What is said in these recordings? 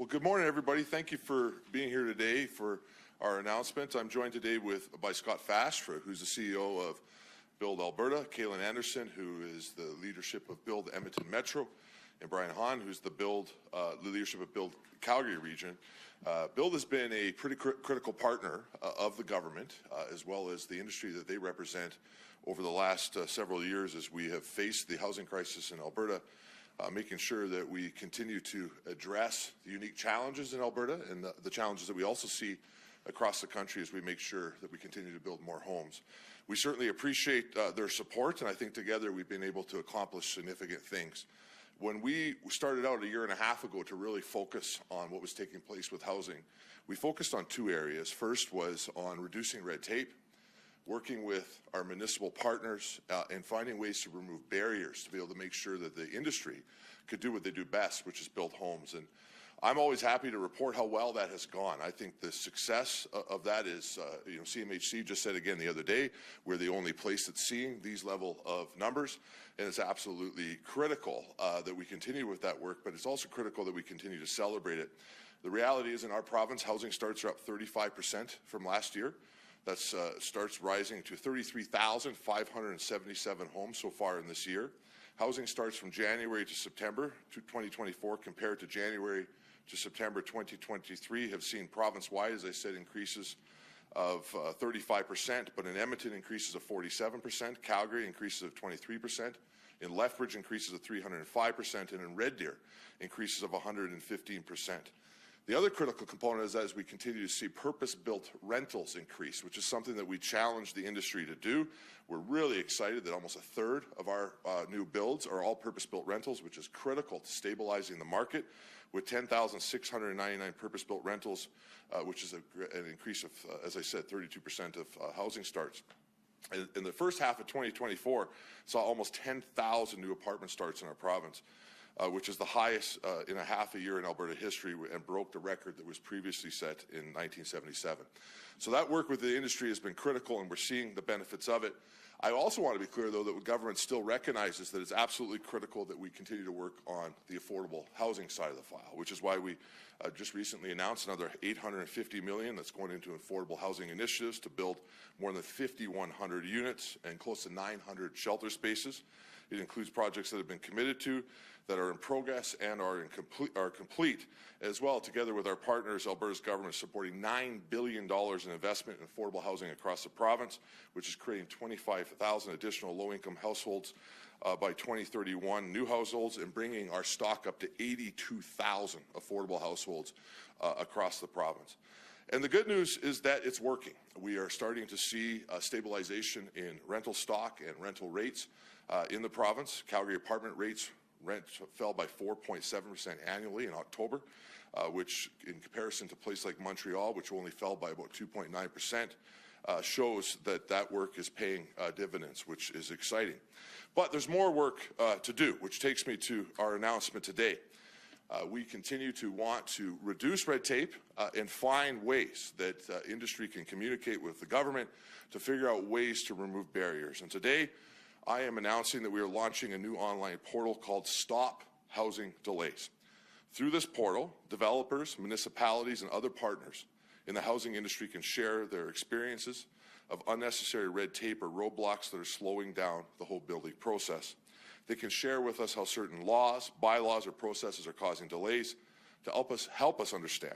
Well, good morning, everybody. Thank you for being here today for our announcement. I'm joined today by Scott Fash, who's the CEO of BILD Alberta, Kalen who is the leadership of BILD Edmonton Metro, and Brian Hahn, who's the leadership of BILD Calgary region. BILD has been a pretty critical partner of the government, as well as the industry that they represent over the last several years as we have faced the housing crisis in Alberta, making sure that we continue to address the unique challenges in Alberta and the challenges that we also see across the country as we make sure that we continue to build more homes. We certainly appreciate their support, and I think together we've been able to accomplish significant things. When we started out a year and a half ago to really focus on what was taking place with housing, we focused on two areas. First was on reducing red tape, working with our municipal partners and finding ways to remove barriers to be able to make sure that the industry could do what they do best, which is build homes. And I'm always happy to report how well that has gone. I think the success of that is, CMHC just said again the other day, we're the only place that's seeing these level of numbers, and it's absolutely critical that we continue with that work, but it's also critical that we continue to celebrate it. The reality is in our province, housing starts are up 35% from last year. That starts rising to 33,577 homes so far in this year. Housing starts from January to September 2024 compared to January to September 2023 have seen province-wide, as I said, increases of 35%, but in Edmonton increases of 47%, Calgary increases of 23%, in Lethbridge increases of 305%, and in Red Deer increases of 115%. The other critical component is as we continue to see purpose-built rentals increase, which is something that we challenge the industry to do. We're really excited that almost a third of our new builds are all purpose-built rentals, which is critical to stabilizing the market, with 10,699 purpose-built rentals, which is an increase of, as I said, 32% of housing starts. In the first half of 2024, saw almost 10,000 new apartment starts in our province, which is the highest in a half a year in Alberta history and broke the record that was previously set in 1977. So that work with the industry has been critical, and we're seeing the benefits of it. I also want to be clear, though, that the government still recognizes that it's absolutely critical that we continue to work on the affordable housing side of the file, which is why we just recently announced another $850 million that's going into affordable housing initiatives to build more than 5,100 units and close to 900 shelter spaces. It includes projects that have been committed to, that are in progress, and are complete, as well, together with our partners, Alberta's government supporting $9 billion in investment in affordable housing across the province, which is creating 25,000 additional low-income households by 2031, new households, and bringing our stock up to 82,000 affordable households across the province. And the good news is that it's working. We are starting to see stabilization in rental stock and rental rates in the province. Calgary apartment rates rent fell by 4.7% annually in October, which in comparison to a place like Montreal, which only fell by about 2.9%, shows that that work is paying dividends, which is exciting. But there's more work to do, which takes me to our announcement today. We continue to want to reduce red tape and find ways that industry can communicate with the government to figure out ways to remove barriers. And today, I am announcing that we are launching a new online portal called Stop Housing Delays. Through this portal, developers, municipalities, and other partners in the housing industry can share their experiences of unnecessary red tape or roadblocks that are slowing down the whole building process. They can share with us how certain laws, bylaws, or processes are causing delays to help us understand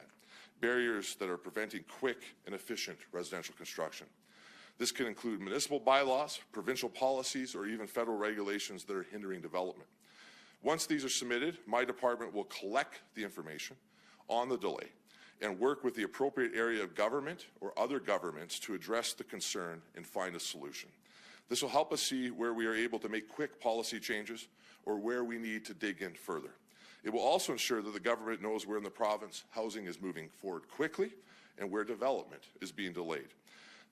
barriers that are preventing quick and efficient residential construction. This can include municipal bylaws, provincial policies, or even federal regulations that are hindering development. Once these are submitted, my department will collect the information on the delay and work with the appropriate area of government or other governments to address the concern and find a solution. This will help us see where we are able to make quick policy changes or where we need to dig in further. It will also ensure that the government knows where in the province housing is moving forward quickly and where development is being delayed.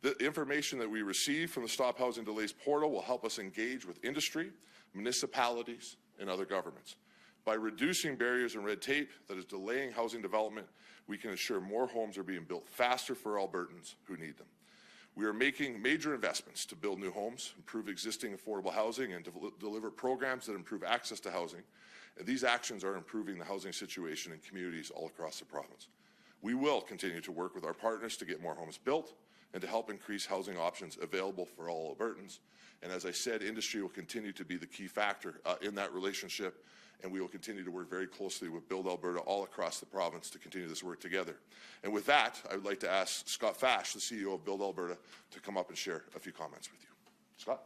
The information that we receive from the Stop Housing Delays portal will help us engage with industry, municipalities, and other governments. By reducing barriers and red tape that is delaying housing development, we can ensure more homes are being built faster for Albertans who need them. We are making major investments to build new homes, improve existing affordable housing, and deliver programs that improve access to housing. And these actions are improving the housing situation in communities all across the province. We will continue to work with our partners to get more homes built and to help increase housing options available for all Albertans. And as I said, industry will continue to be the key factor in that relationship, and we will continue to work very closely with BILD Alberta all across the province to continue this work together. And with that, I would like to ask Scott Fash, the CEO of BILD Alberta, to come up and share a few comments with you. Scott?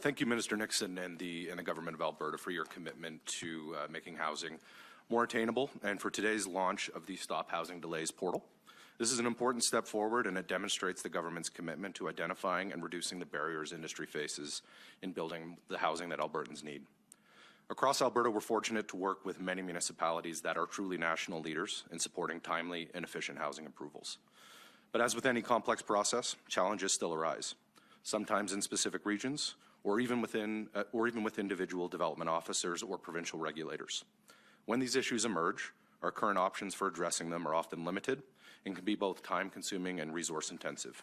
Thank you, Minister Nixon and the Government of Alberta for your commitment to making housing more attainable and for today's launch of the Stop Housing Delays portal. This is an important step forward, and it demonstrates the government's commitment to identifying and reducing the barriers industry faces in building the housing that Albertans need. Across Alberta, we're fortunate to work with many municipalities that are truly national leaders in supporting timely and efficient housing approvals. But as with any complex process, challenges still arise, sometimes in specific regions or even with individual development officers or provincial regulators. When these issues emerge, our current options for addressing them are often limited and can be both time-consuming and resource-intensive.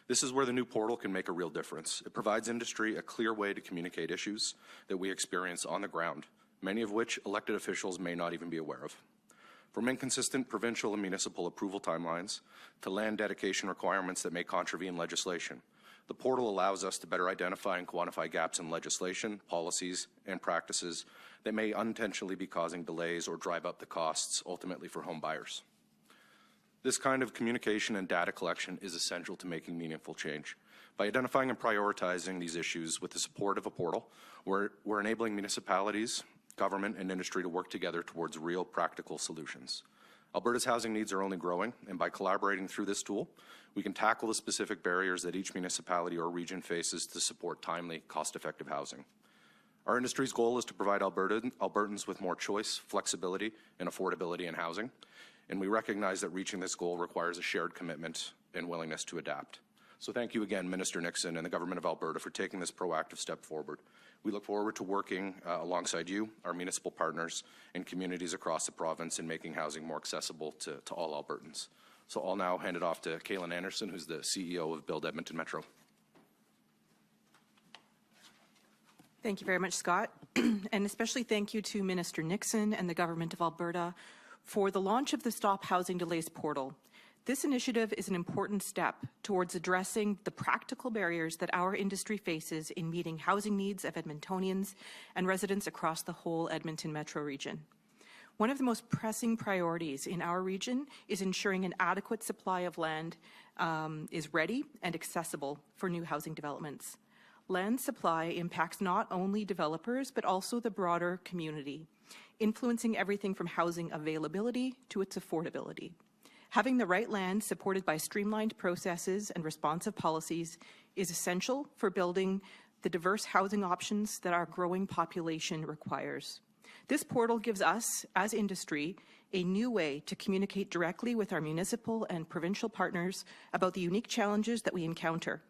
This is where the new portal can make a real difference. It provides industry a clear way to communicate issues that we experience on the ground, many of which elected officials may not even be aware of. From inconsistent provincial and municipal approval timelines to land dedication requirements that may contravene legislation, the portal allows us to better identify and quantify gaps in legislation, policies, and practices that may unintentionally be causing delays or drive up the costs ultimately for home buyers. This kind of communication and data collection is essential to making meaningful change. By identifying and prioritizing these issues with the support of a portal, we're enabling municipalities, government, and industry to work together towards real practical solutions. Alberta's housing needs are only growing, and by collaborating through this tool, we can tackle the specific barriers that each municipality or region faces to support timely, cost-effective housing. Our industry's goal is to provide Albertans with more choice, flexibility, and affordability in housing, and we recognize that reaching this goal requires a shared commitment and willingness to adapt. So thank you again, Minister Nixon and the Government of Alberta, for taking this proactive step forward. We look forward to working alongside you, our municipal partners, and communities across the province in making housing more accessible to all Albertans. So I'll now hand it off to Kalen Anderson, who's the CEO of BILD Edmonton Metro. Thank you very much, Scott. And especially thank you to Minister Nixon and the Government of Alberta for the launch of the Stop Housing Delays portal. This initiative is an important step towards addressing the practical barriers that our industry faces in meeting housing needs of Edmontonians and residents across the whole Edmonton metro region. One of the most pressing priorities in our region is ensuring an adequate supply of land is ready and accessible for new housing developments. Land supply impacts not only developers, but also the broader community, influencing everything from housing availability to its affordability. Having the right land supported by streamlined processes and responsive policies is essential for building the diverse housing options that our growing population requires. This portal gives us, as industry, a new way to communicate directly with our municipal and provincial partners about the unique challenges that we encounter,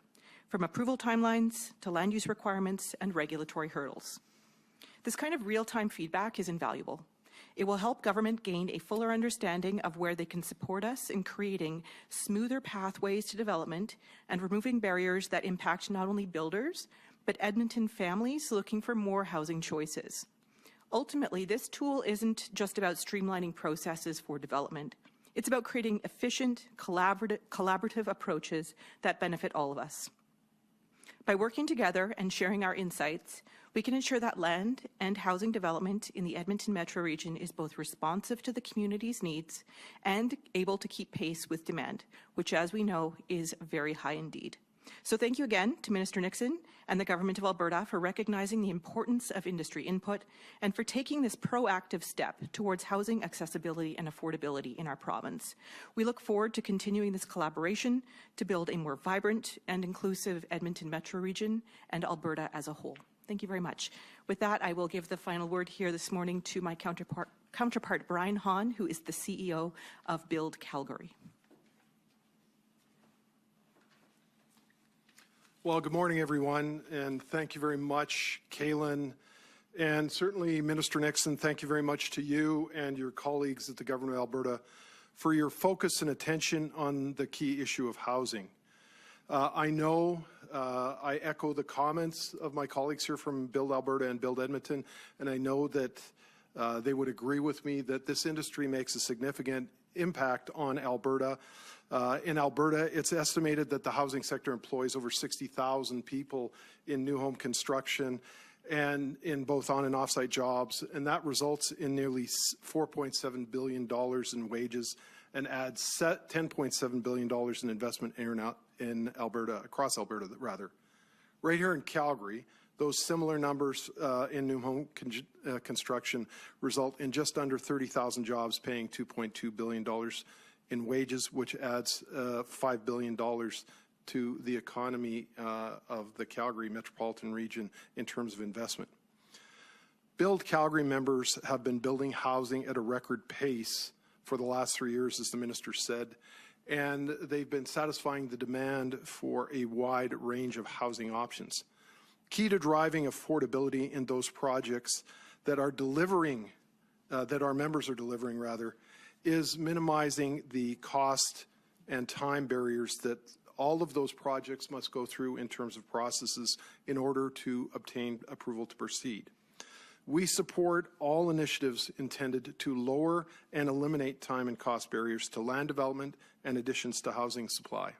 from approval timelines to land use requirements and regulatory hurdles. This kind of real-time feedback is invaluable. It will help government gain a fuller understanding of where they can support us in creating smoother pathways to development and removing barriers that impact not only builders, but Edmonton families looking for more housing choices. Ultimately, this tool isn't just about streamlining processes for development. It's about creating efficient, collaborative approaches that benefit all of us. By working together and sharing our insights, we can ensure that land and housing development in the Edmonton metro region is both responsive to the community's needs and able to keep pace with demand, which, as we know, is very high indeed. So thank you again to Minister Nixon and the Government of Alberta for recognizing the importance of industry input and for taking this proactive step towards housing accessibility and affordability in our province. We look forward to continuing this collaboration to build a more vibrant and inclusive Edmonton metro region and Alberta as a whole. Thank you very much. With that, I will give the final word here this morning to my counterpart Brian Hahn, who is the CEO of BILD Calgary. Well, good morning, everyone, and thank you very much, Kalen. And certainly, Minister Nixon, thank you very much to you and your colleagues at the Government of Alberta for your focus and attention on the key issue of housing. I know I echo the comments of my colleagues here from BILD Alberta and BILD Edmonton, and I know that they would agree with me that this industry makes a significant impact on Alberta. In Alberta, it's estimated that the housing sector employs over 60,000 people in new home construction and in both on and off-site jobs, and that results in nearly $4.7 billion in wages and adds $10.7 billion in investment in Alberta, across Alberta, rather. Right here in Calgary, those similar numbers in new home construction result in just under 30,000 jobs paying $2.2 billion in wages, which adds $5 billion to the economy of the Calgary metropolitan region in terms of investment. BILD Calgary members have been building housing at a record pace for the last 3 years, as the minister said, and they've been satisfying the demand for a wide range of housing options. Key to driving affordability in those projects that are delivering, that our members are delivering rather, is minimizing the cost and time barriers that all of those projects must go through in terms of processes in order to obtain approval to proceed. We support all initiatives intended to lower and eliminate time and cost barriers to land development and additions to housing supply.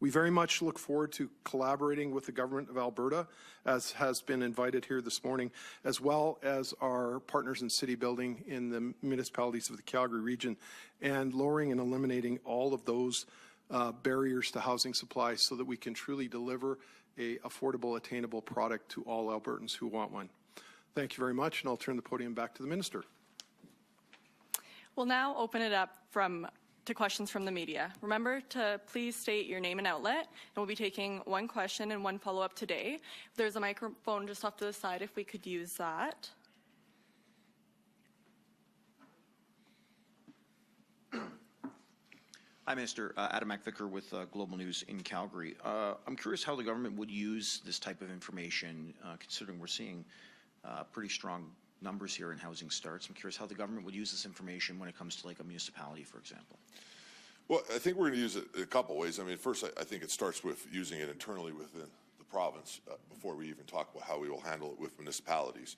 We very much look forward to collaborating with the Government of Alberta, as has been invited here this morning, as well as our partners in city building in the municipalities of the Calgary region, and lowering and eliminating all of those barriers to housing supply so that we can truly deliver a affordable, attainable product to all Albertans who want one. Thank you very much, and I'll turn the podium back to the minister. We'll now open it up to questions from the media. Remember to please state your name and outlet, and we'll be taking one question and one follow-up today. There's a microphone just off to the side if we could use that. Hi, Minister. Adam McVicker with Global News in Calgary. I'm curious how the government would use this type of information, considering we're seeing pretty strong numbers here in housing starts. I'm curious how the government would use this information when it comes to like a municipality, for example. Well, I think we're going to use it a couple ways. I mean, first, I think it starts with using it internally within the province before we even talk about how we will handle it with municipalities.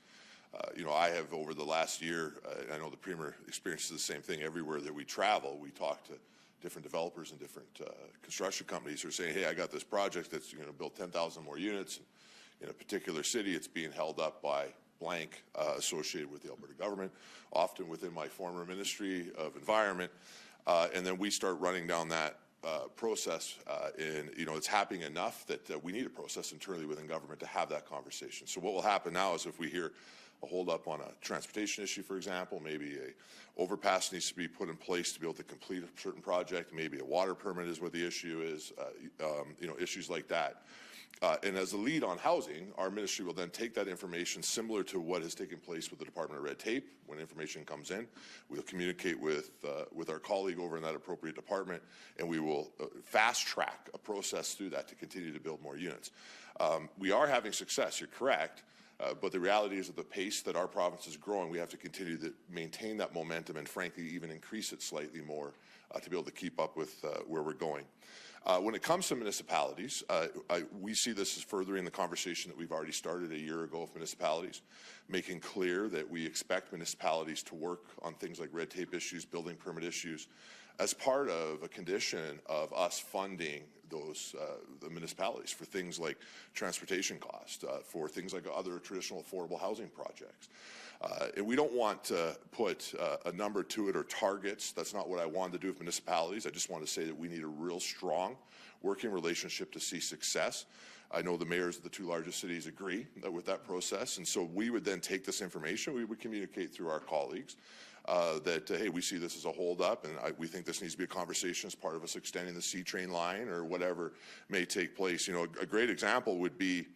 You know, I have over the last year, I know the Premier experiences the same thing everywhere that we travel. We talk to different developers and different construction companies who are saying, hey, I got this project that's going to build 10,000 more units. In a particular city, it's being held up by blank associated with the Alberta government, often within my former Ministry of Environment. And then we start running down that process, and you know, it's happening enough that we need a process internally within government to have that conversation. So what will happen now is if we hear a hold up on a transportation issue, for example, maybe a overpass needs to be put in place to be able to complete a certain project, maybe a water permit is what the issue is, you know, issues like that. And as a lead on housing, our ministry will then take that information similar to what has taken place with the Department of Red Tape. When information comes in, we'll communicate with our colleague over in that appropriate department, and we will fast track a process through that to continue to build more units. We are having success, you're correct, but the reality is at the pace that our province is growing, we have to continue to maintain that momentum and frankly even increase it slightly more to be able to keep up with where we're going. When it comes to municipalities, we see this as furthering the conversation that we've already started a year ago with municipalities, making clear that we expect municipalities to work on things like red tape issues, building permit issues, as part of a condition of us funding those the municipalities for things like transportation costs, for things like other traditional affordable housing projects. And we don't want to put a number to it or targets. That's not what I wanted to do with municipalities. I just want to say that we need a real strong working relationship to see success. I know the mayors of the two largest cities agree with that process. And so we would then take this information, we would communicate through our colleagues that, hey, we see this as a holdup, and we think this needs to be a conversation as part of us extending the C-train line or whatever may take place. You know, a great example would be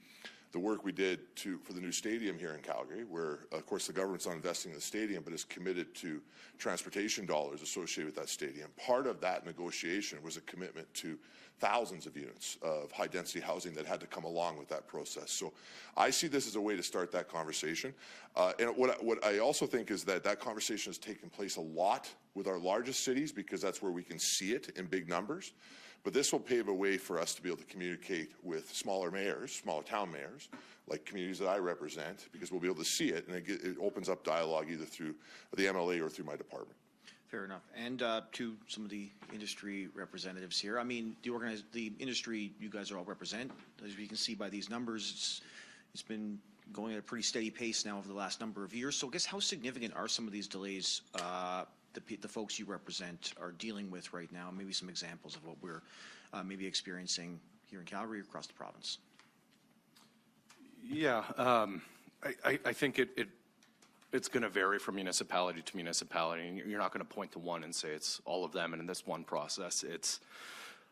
the work we did for the new stadium here in Calgary, where, of course, the government's not investing in the stadium, but is committed to transportation dollars associated with that stadium. Part of that negotiation was a commitment to thousands of units of high-density housing that had to come along with that process. So I see this as a way to start that conversation. And what I also think is that that conversation has taken place a lot with our largest cities because that's where we can see it in big numbers. But this will pave a way for us to be able to communicate with smaller mayors, smaller town mayors, like communities that I represent, because we'll be able to see it, and it opens up dialogue either through the MLA or through my department. Fair enough. And to some of the industry representatives here, I mean, the industry you guys are all represent, as you can see by these numbers, it's been going at a pretty steady pace now over the last number of years. So I guess how significant are some of these delays the folks you represent are dealing with right now? Maybe some examples of what we're maybe experiencing here in Calgary or across the province. Yeah, I think it's going to vary from municipality to municipality, and you're not going to point to one and say it's all of them and in this one process. It's,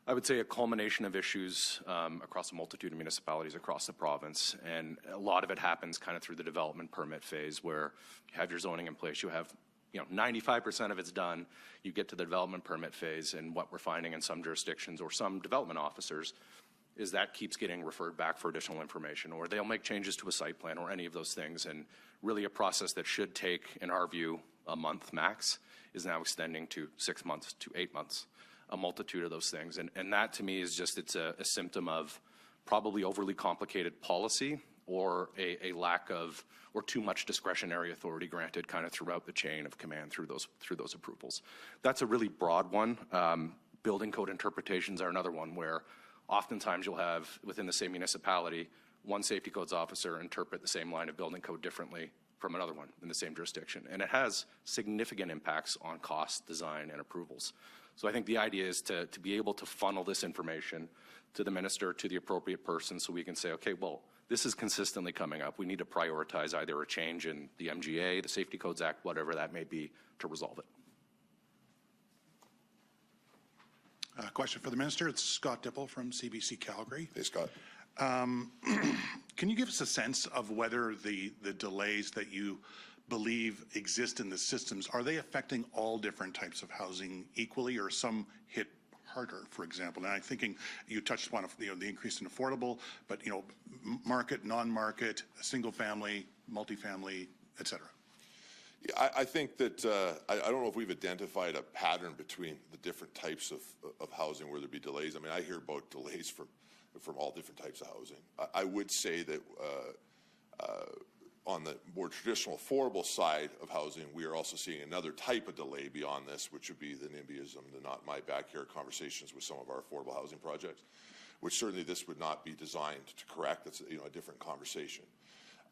I would say, a culmination of issues across a multitude of municipalities across the province, and a lot of it happens kind of through the development permit phase where you have your zoning in place, you have 95% of it's done, you get to the development permit phase, and what we're finding in some jurisdictions or some development officers is that keeps getting referred back for additional information, or they'll make changes to a site plan or any of those things, and really a process that should take, in our view, a month max is now extending to 6 months to 8 months, a multitude of those things. And that to me is just, it's a symptom of probably overly complicated policy or a lack of, or too much discretionary authority granted kind of throughout the chain of command through those approvals. That's a really broad one. Building code interpretations are another one where oftentimes you'll have within the same municipality, one safety codes officer interpret the same line of building code differently from another one in the same jurisdiction. And it has significant impacts on cost, design, and approvals. So I think the idea is to be able to funnel this information to the minister, to the appropriate person, so we can say, okay, well, this is consistently coming up. We need to prioritize either a change in the MGA, the Safety Codes Act, whatever that may be, to resolve it. Question for the minister. It's Scott Dipple from CBC Calgary. Hey, Scott. Can you give us a sense of whether the delays that you believe exist in the systems, are they affecting all different types of housing equally, or some hit harder, for example? And I'm thinking you touched upon the increase in affordable, but market, non-market, single family, multifamily, et cetera. Yeah, I think that I don't know if we've identified a pattern between the different types of housing where there be delays. I mean, I hear about delays from all different types of housing. I would say that on the more traditional affordable side of housing, we are also seeing another type of delay beyond this, which would be the NIMBYism, the not my backyard conversations with some of our affordable housing projects, which certainly this would not be designed to correct. That's a different conversation.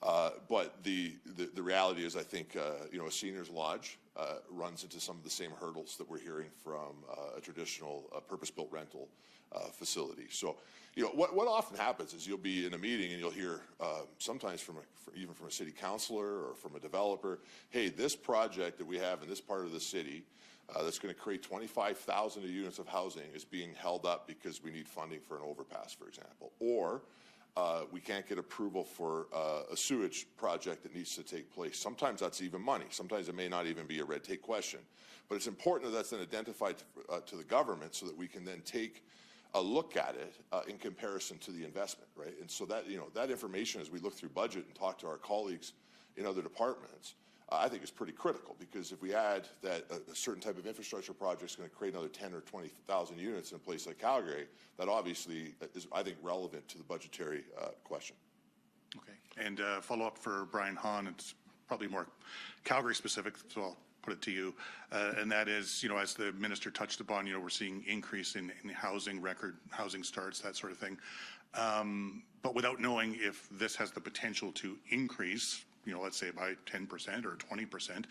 But the reality is, I think, a seniors lodge runs into some of the same hurdles that we're hearing from a traditional purpose-built rental facility. So, what often happens is you'll be in a meeting and you'll hear sometimes even from a city councilor or from a developer, hey, this project that we have in this part of the city that's going to create 25,000 units of housing is being held up because we need funding for an overpass, for example, or we can't get approval for a sewage project that needs to take place. Sometimes that's even money. Sometimes it may not even be a red tape question. But it's important that that's then identified to the government so that we can then take a look at it in comparison to the investment, right? And so that, that information as we look through budget and talk to our colleagues in other departments, I think is pretty critical, because if we add that a certain type of infrastructure project is going to create another 10 or 20,000 units in a place like Calgary, that obviously is, I think, relevant to the budgetary question. Okay. And follow up for Brian Hahn. It's probably more Calgary specific, so I'll put it to you. And that is, as the minister touched upon, we're seeing increase in housing, record housing starts, that sort of thing. But without knowing if this has the potential to increase, let's say by 10% or 20%,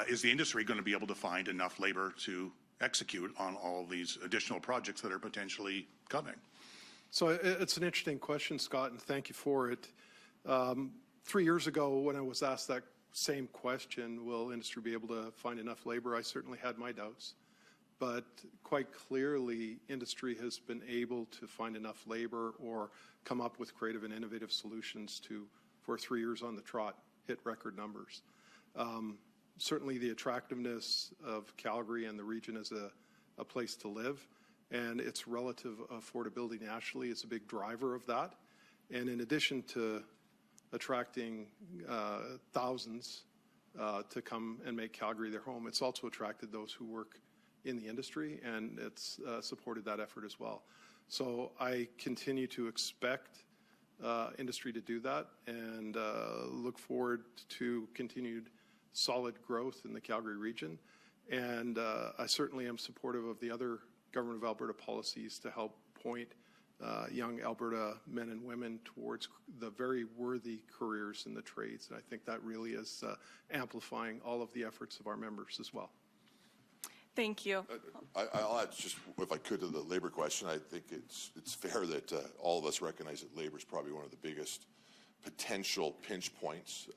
is the industry going to be able to find enough labor to execute on all these additional projects that are potentially coming? So it's an interesting question, Scott, and thank you for it. 3 years ago, when I was asked that same question, will industry be able to find enough labor, I certainly had my doubts. But quite clearly, industry has been able to find enough labor or come up with creative and innovative solutions to, for 3 years on the trot, hit record numbers. Certainly the attractiveness of Calgary and the region as a place to live and its relative affordability nationally is a big driver of that. And in addition to attracting thousands to come and make Calgary their home, it's also attracted those who work in the industry, and it's supported that effort as well. So I continue to expect industry to do that, and look forward to continued solid growth in the Calgary region. And I certainly am supportive of the other Government of Alberta policies to help point young Alberta men and women towards the very worthy careers in the trades. And I think that really is amplifying all of the efforts of our members as well. Thank you. I'll add just, if I could, to the labor question. I think it's fair that all of us recognize that labor is probably one of the biggest potential pinch points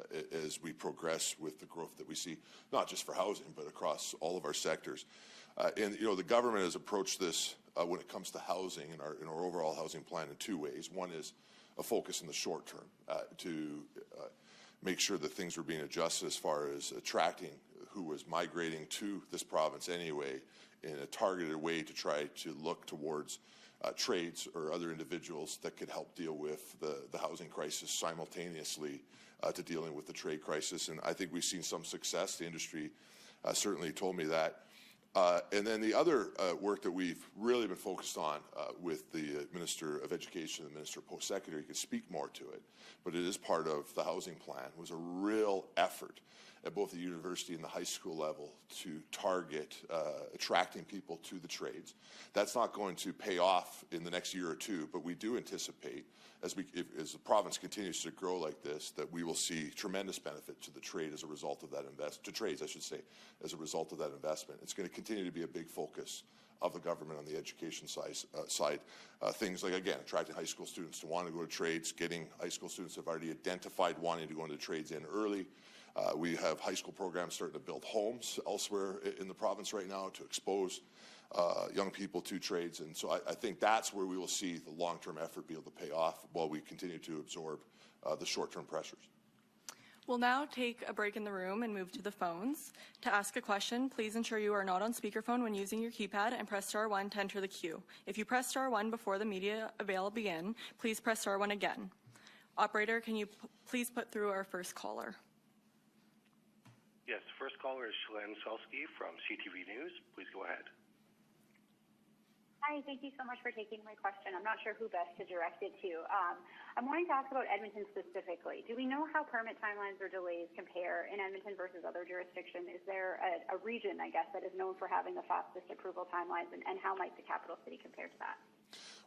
as we progress with the growth that we see, not just for housing, but across all of our sectors. And you know, the government has approached this when it comes to housing in our overall housing plan in two ways. One is a focus in the short term to make sure that things are being adjusted as far as attracting who was migrating to this province anyway in a targeted way to try to look towards trades or other individuals that could help deal with the housing crisis simultaneously to dealing with the trade crisis. And I think we've seen some success. The industry certainly told me that. And then the other work that we've really been focused on with the Minister of Education and the Minister of Post-Secondary, could speak more to it, but it is part of the housing plan, was a real effort at both the university and the high school level to target attracting people to the trades. That's not going to pay off in the next year or two, but we do anticipate, as the province continues to grow like this, that we will see tremendous benefit to the trade as a result of that to trades, I should say, as a result of that investment. It's going to continue to be a big focus of the government on the education side. Things like, again, attracting high school students to want to go to trades, getting high school students who have already identified wanting to go into trades in early. We have high school programs starting to build homes elsewhere in the province right now to expose young people to trades. And so I think that's where we will see the long-term effort be able to pay off while we continue to absorb the short-term pressures. We'll now take a break in the room and move to the phones. To ask a question, please ensure you are not on speakerphone when using your keypad and press *1 to enter the queue. If you press *1 before the media avail begin, please press *1 again. Operator, can you please put through our first caller? Yes, first caller is Shalane Selsky from CTV News. Please go ahead. Hi, thank you so much for taking my question. I'm not sure who best to direct it to. I'm wanting to ask about Edmonton specifically. Do we know how permit timelines or delays compare in Edmonton versus other jurisdictions? Is there a region, I guess, that is known for having the fastest approval timelines, and how might the capital city compare to that?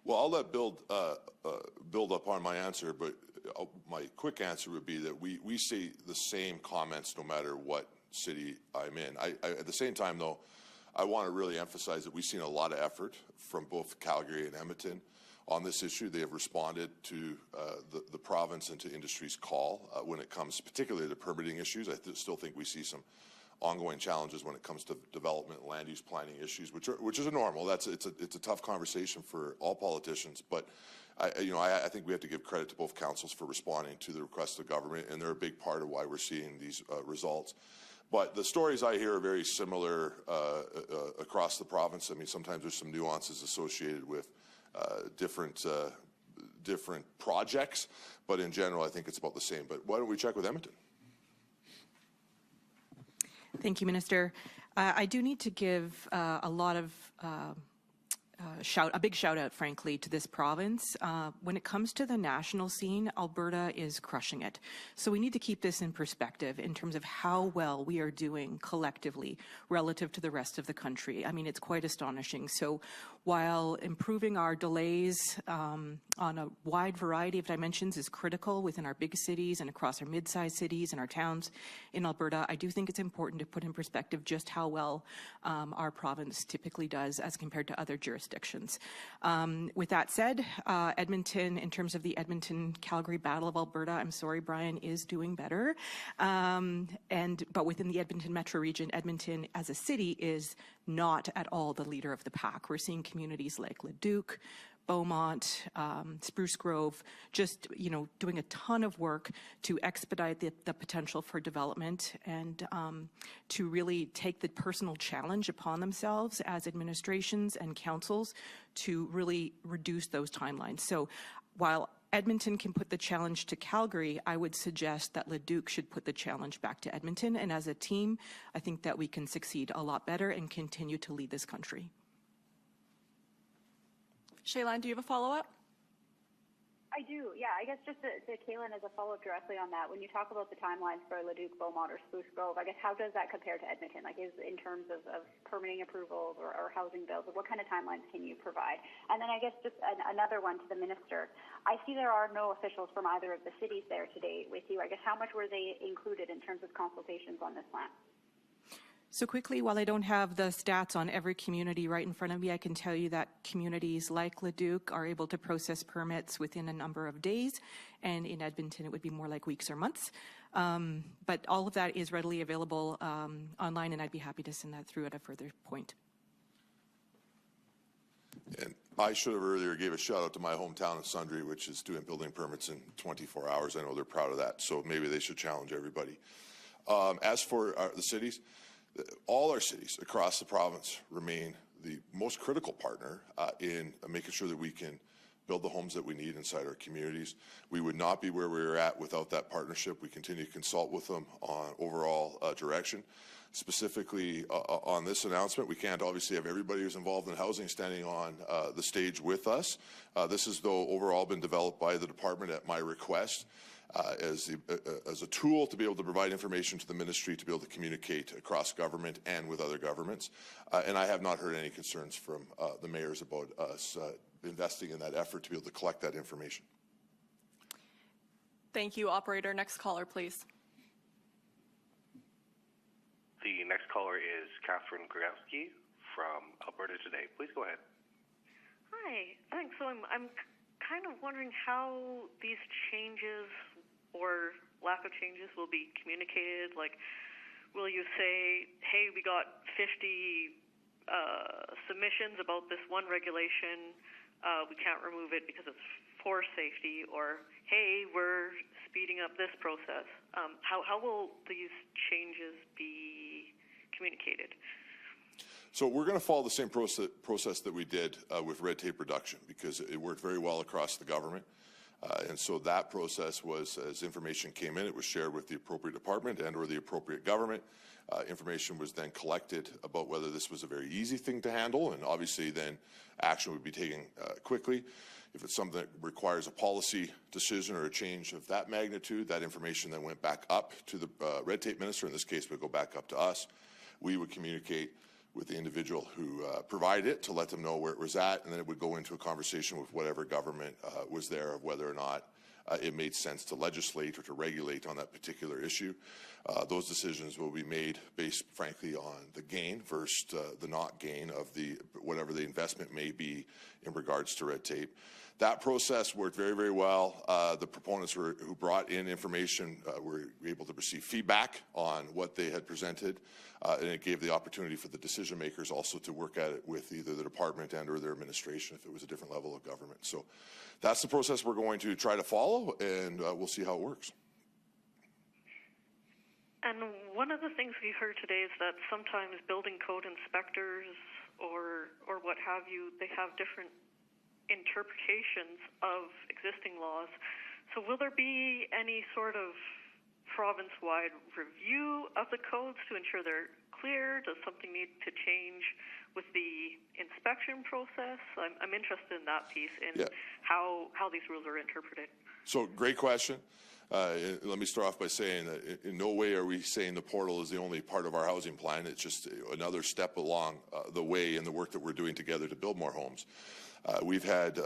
Well, I'll let build upon my answer, but my quick answer would be that we see the same comments no matter what city I'm in. At the same time, though, I want to really emphasize that we've seen a lot of effort from both Calgary and Edmonton on this issue. They have responded to the province and to industry's call when it comes particularly to permitting issues. I still think we see some ongoing challenges when it comes to development and land use planning issues, which is a normal. It's a tough conversation for all politicians, but I think we have to give credit to both councils for responding to the request of the government, and they're a big part of why we're seeing these results. But the stories I hear are very similar across the province. I mean, sometimes there's some nuances associated with different projects, but in general, I think it's about the same. But why don't we check with Edmonton? Thank you, Minister. I do need to give a lot of a big shout out, frankly, to this province. When it comes to the national scene, Alberta is crushing it. So we need to keep this in perspective in terms of how well we are doing collectively relative to the rest of the country. I mean, it's quite astonishing. So while improving our delays on a wide variety of dimensions is critical within our big cities and across our mid-sized cities and our towns in Alberta, I do think it's important to put in perspective just how well our province typically does as compared to other jurisdictions. With that said, Edmonton, in terms of the Edmonton-Calgary Battle of Alberta, I'm sorry, Brian, is doing better. But within the Edmonton metro region, Edmonton as a city is not at all the leader of the pack. We're seeing communities like Leduc, Beaumont, Spruce Grove, just, doing a ton of work to expedite the potential for development and to really take the personal challenge upon themselves as administrations and councils to really reduce those timelines. So while Edmonton can put the challenge to Calgary, I would suggest that Leduc should put the challenge back to Edmonton. And as a team, I think that we can succeed a lot better and continue to lead this country. Shaylin, do you have a follow-up? I do, yeah. I guess just to Kalen as a follow-up directly on that, when you talk about the timelines for Leduc, Beaumont, or Spruce Grove, I guess how does that compare to Edmonton? Like, is in terms of permitting approvals or housing bills, what kind of timelines can you provide? And then I guess just another one to the minister. I see there are no officials from either of the cities there today with you. I guess how much were they included in terms of consultations on this plan? So quickly, while I don't have the stats on every community right in front of me, I can tell you that communities like Leduc are able to process permits within a number of days, and in Edmonton it would be more like weeks or months. But all of that is readily available online, and I'd be happy to send that through at a further point. And I should have earlier gave a shout out to my hometown of Sundre, which is doing building permits in 24 hours. I know they're proud of that, so maybe they should challenge everybody. As for the cities, all our cities across the province remain the most critical partner in making sure that we can build the homes that we need inside our communities. We would not be where we're at without that partnership. We continue to consult with them on overall direction. Specifically on this announcement, we can't obviously have everybody who's involved in housing standing on the stage with us. This has, though, overall been developed by the department at my request. As a tool to be able to provide information to the ministry to be able to communicate across government and with other governments. And I have not heard any concerns from the mayors about us investing in that effort to be able to collect that information. Thank you, operator. Next caller, please. The next caller is Catherine Grabowski from Alberta Today. Please go ahead. Hi, thanks. So I'm kind of wondering how these changes or lack of changes will be communicated. Like, will you say, hey, we got 50 submissions about this one regulation, we can't remove it because it's for safety, or hey, we're speeding up this process? How will these changes be communicated? So we're going to follow the same process that we did with red tape reduction, because it worked very well across the government. And so that process was, as information came in, it was shared with the appropriate department and or the appropriate government. Information was then collected about whether this was a very easy thing to handle, and obviously then action would be taken quickly. If it's something that requires a policy decision or a change of that magnitude, that information then went back up to the red tape minister. In this case, would go back up to us. We would communicate with the individual who provided it to let them know where it was at, and then it would go into a conversation with whatever government was there of whether or not it made sense to legislate or to regulate on that particular issue. Those decisions will be made based, frankly, on the gain versus the not gain of whatever the investment may be in regards to red tape. That process worked very, very well. The proponents who brought in information were able to receive feedback on what they had presented, and it gave the opportunity for the decision makers also to work at it with either the department and or their administration if it was a different level of government. So that's the process we're going to try to follow, and we'll see how it works. And one of the things we heard today is that sometimes building code inspectors or what have you, they have different interpretations of existing laws. So will there be any sort of province-wide review of the codes to ensure they're clear? Does something need to change with the inspection process? I'm interested in that piece, in how these rules are interpreted. So great question. Let me start off by saying that in no way are we saying the portal is the only part of our housing plan. It's just another step along the way in the work that we're doing together to build more homes. We've had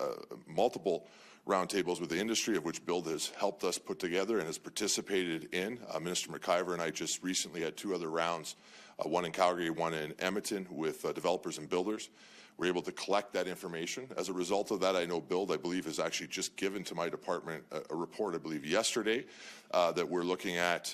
multiple roundtables with the industry, of which BILD has helped us put together and has participated in. Minister McIver and I just recently had 2 other rounds, one in Calgary, one in Edmonton, with developers and builders, We're able to collect that information. As a result of that, I know BILD, I believe, has actually just given to my department a report, I believe, yesterday that we're looking at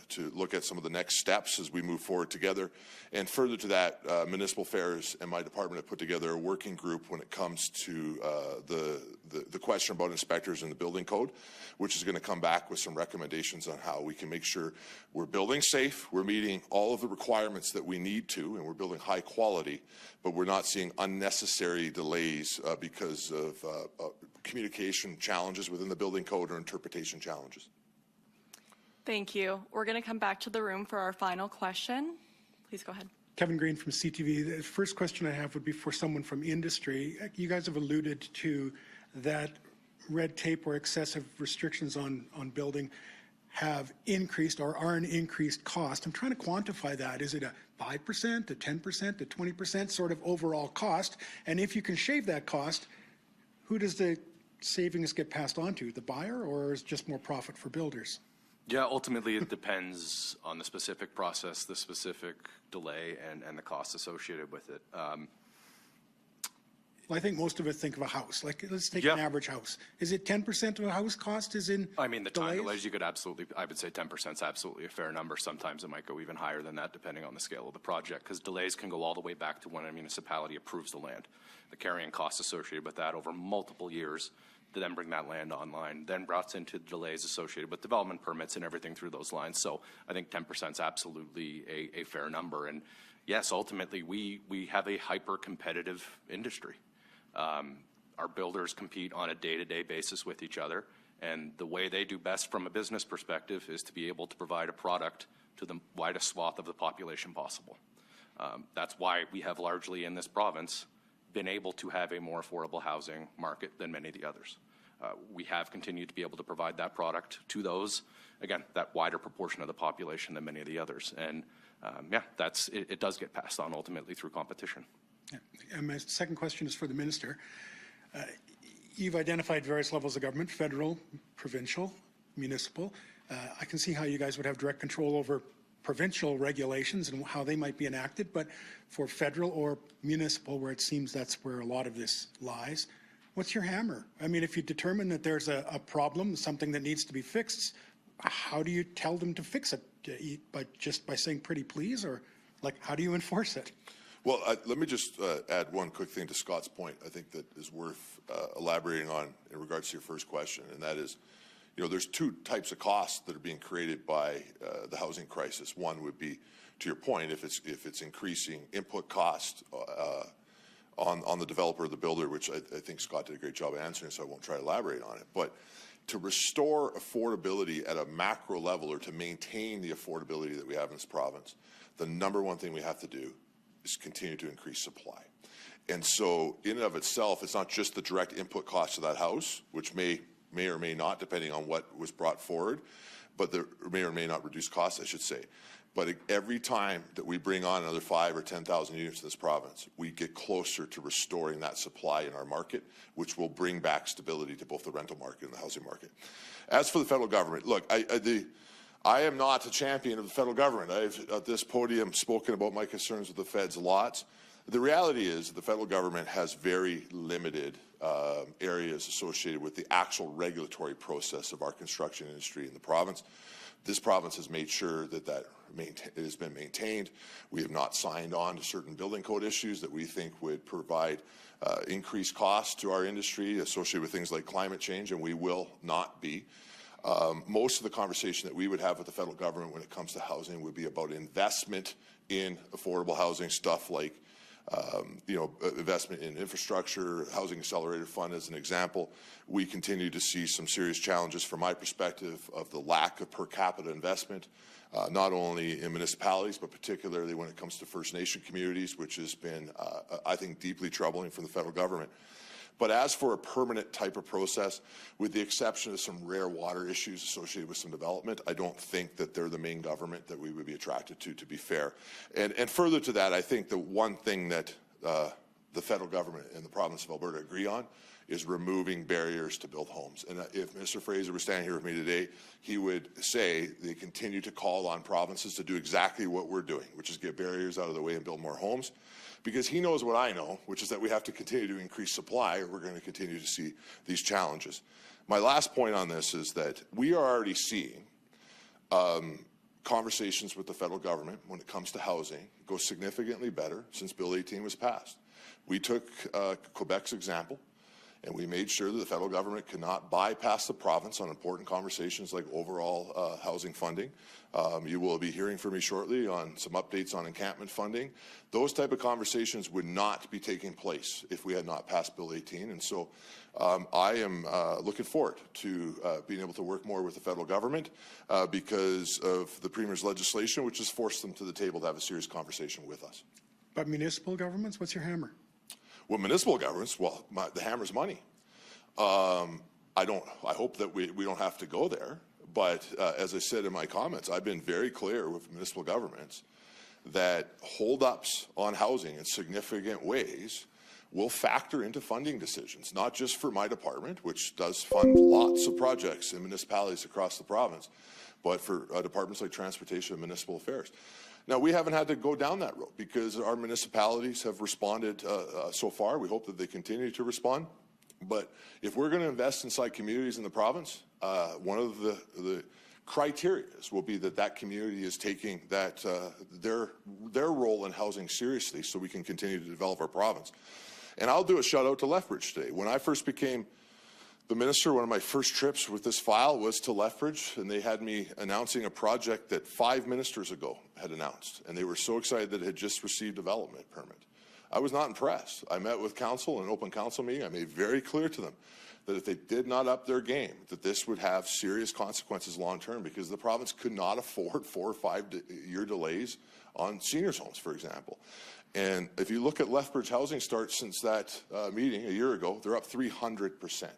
to look at some of the next steps as we move forward together. And further to that, Municipal Affairs and my department have put together a working group when it comes to the question about inspectors in the building code, which is going to come back with some recommendations on how we can make sure we're building safe, we're meeting all of the requirements that we need to, and we're building high quality, but we're not seeing unnecessary delays because of communication challenges within the building code or interpretation challenges. Thank you. We're going to come back to the room for our final question. Please go ahead. Kevin Green from CTV. The first question I have would be for someone from industry. You guys have alluded to that red tape or excessive restrictions on building have increased or are an increased cost. I'm trying to quantify that. Is it a 5%, a 10%, a 20% sort of overall cost? And if you can shave that cost, who does the savings get passed on to? The buyer, or is it just more profit for builders? Yeah, ultimately it depends on the specific process, the specific delay, and the costs associated with it. Well, I think most of us think of a house. Like, let's take an average house. Is it 10% of a house cost is in I mean, the time delays? delays, you could absolutely, I would say 10% is absolutely a fair number. Sometimes it might go even higher than that, depending on the scale of the project, because delays can go all the way back to when a municipality approves the land. The carrying costs associated with that over multiple years to then bring that land online, then brought into delays associated with development permits and everything through those lines. So I think 10% is absolutely a fair number. And yes, ultimately, we have a hyper-competitive industry. Our builders compete on a day-to-day basis with each other, and the way they do best from a business perspective is to be able to provide a product to the widest swath of the population possible. That's why we have largely in this province been able to have a more affordable housing market than many of the others. We have continued to be able to provide that product to those, again, that wider proportion of the population than many of the others. And yeah, it does get passed on ultimately through competition. Yeah. And my second question is for the minister. You've identified various levels of government, federal, provincial, municipal. I can see how you guys would have direct control over provincial regulations and how they might be enacted, but for federal or municipal, where it seems that's where a lot of this lies, what's your hammer? I mean, if you determine that there's a problem, something that needs to be fixed, how do you tell them to fix it? Just by saying pretty please, or like, how do you enforce it? Well, let me just add one quick thing to Scott's point, I think that is worth elaborating on in regards to your first question, and that is, you know, there's two types of costs that are being created by the housing crisis. One would be, to your point, if it's increasing input cost on the developer or the builder, which I think Scott did a great job answering, so I won't try to elaborate on it. But to restore affordability at a macro level, or to maintain the affordability that we have in this province, the number one thing we have to do is continue to increase supply. And so in and of itself, it's not just the direct input cost of that house, which may or may not, depending on what was brought forward, but there may or may not reduce costs, I should say. But every time that we bring on another 5,000 or 10,000 units in this province, we get closer to restoring that supply in our market, which will bring back stability to both the rental market and the housing market. As for the federal government, look, I am not a champion of the federal government. I've, at this podium, spoken about my concerns with the feds lots. The reality is the federal government has very limited areas associated with the actual regulatory process of our construction industry in the province. This province has made sure that it has been maintained. We have not signed on to certain building code issues that we think would provide increased costs to our industry associated with things like climate change, and we will not be. Most of the conversation that we would have with the federal government when it comes to housing would be about investment in affordable housing, stuff like investment in infrastructure, Housing Accelerator Fund as an example. We continue to see some serious challenges from my perspective of the lack of per capita investment, not only in municipalities, but particularly when it comes to First Nation communities, which has been, I think, deeply troubling for the federal government. But as for a permanent type of process, with the exception of some rare water issues associated with some development, I don't think that they're the main government that we would be attracted to be fair. And further to that, I think the one thing that the federal government and the province of Alberta agree on is removing barriers to build homes. And if Mr. Fraser was standing here with me today, he would say they continue to call on provinces to do exactly what we're doing, which is get barriers out of the way and build more homes. because he knows what I know, which is that we have to continue to increase supply or we're going to continue to see these challenges. My last point on this is that we are already seeing conversations with the federal government when it comes to housing go significantly better since Bill 18 was passed. We took Quebec's example, and we made sure that the federal government could not bypass the province on important conversations like overall housing funding. You will be hearing from me shortly on some updates on encampment funding. Those type of conversations would not be taking place if we had not passed Bill 18. And so I am looking forward to being able to work more with the federal government because of the Premier's legislation, which has forced them to the table to have a serious conversation with us. But municipal governments, what's your hammer? Well, municipal governments, well, the hammer's money. I hope that we don't have to go there. But as I said in my comments, I've been very clear with municipal governments that holdups on housing in significant ways will factor into funding decisions, not just for my department, which does fund lots of projects in municipalities across the province, but for departments like Transportation and Municipal Affairs. Now, we haven't had to go down that road because our municipalities have responded so far. We hope that they continue to respond. But if we're going to invest inside communities in the province, one of the criteria will be that that community is taking that their role in housing seriously so we can continue to develop our province. And I'll do a shout out to Lethbridge today. When I first became the minister, one of my first trips with this file was to Lethbridge, and they had me announcing a project that 5 ministers ago had announced, and they were so excited that it had just received a development permit. I was not impressed. I met with council in an open council meeting. I made very clear to them that if they did not up their game, that this would have serious consequences long term because the province could not afford 4 or 5 year delays on seniors' homes, for example. And if you look at Lethbridge housing starts since that meeting a year ago, they're up 300%.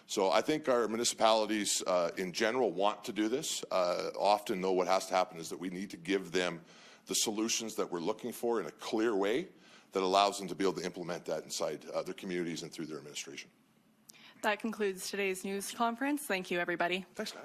So I think our municipalities in general want to do this. Often, though, what has to happen is that we need to give them the solutions that we're looking for in a clear way that allows them to be able to implement that inside their communities and through their administration. That concludes today's news conference. Thank you, everybody. Thanks, guys.